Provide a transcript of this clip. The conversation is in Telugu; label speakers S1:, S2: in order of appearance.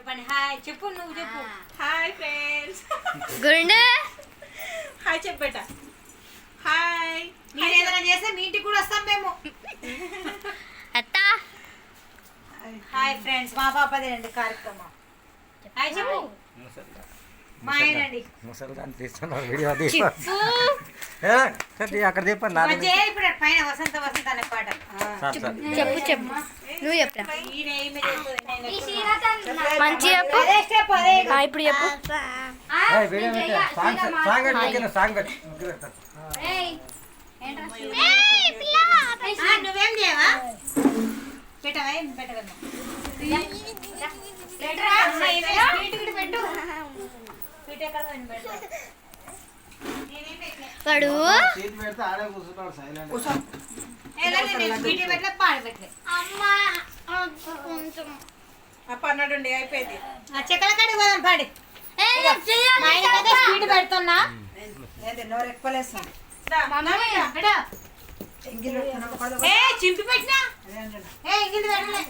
S1: చెప్పండి హాయ్ చెప్పు నువ్వు చెప్పు
S2: హాయ్ ఫ్రెండ్స్
S3: గుండు
S2: హాయ్ చెప్పేట హాయ్
S1: మీరు ఏదైనా చేస్తే మీ ఇంటికి కూడా వస్తాం మేము
S3: అత్త
S1: హాయ్ ఫ్రెండ్స్ మా పాపది రండి కార్యక్రమం హాయ్ చెప్పు మా ఆయనండి
S4: ముసలిదాన్ని తీస్తున్నారు వీడియో
S3: చెప్పు
S4: అక్కడ చెప్పండి
S1: మధ్య ఇప్పుడు పైన వసంత వసంత అనే పాట
S3: చెప్పు చెప్పు నువ్వు చెప్పరా
S1: ఈయన ఈమె చెప్తుంది, నేను చెప్తున్నా.
S3: మంచి చెప్పు
S1: అదే step, అదే ఇక.
S3: ఇప్పుడు చెప్పు
S4: వీడియో సాంగ్ సాంగ్
S1: నువ్వేం చేయవా పెట్టవా ఏం పెట్టగలను పెట్టు స్వీట్ ఎక్కడ పోయింది పెట్టు. నేనేం పెట్టలే.
S3: వాడు
S4: సీట్ పెడితే ఆడే కూర్చున్నాడు సైలెంట్
S1: ఏ లేదు, నేను స్వీట్ పెట్టలే పాలు పెట్టలే
S2: అప్ప అన్నాడు అయిపోయింది
S1: ఆ చెక్కల కాడికి పోదాం పాడి మా ఆయన కదా స్వీట్ పెడుతున్నా
S2: నోరు ఎక్కువ లేస్తాను
S1: పెట్టు. ఏ చింపి పెట్టినా ఏ ఇంగిలి పెట్టలే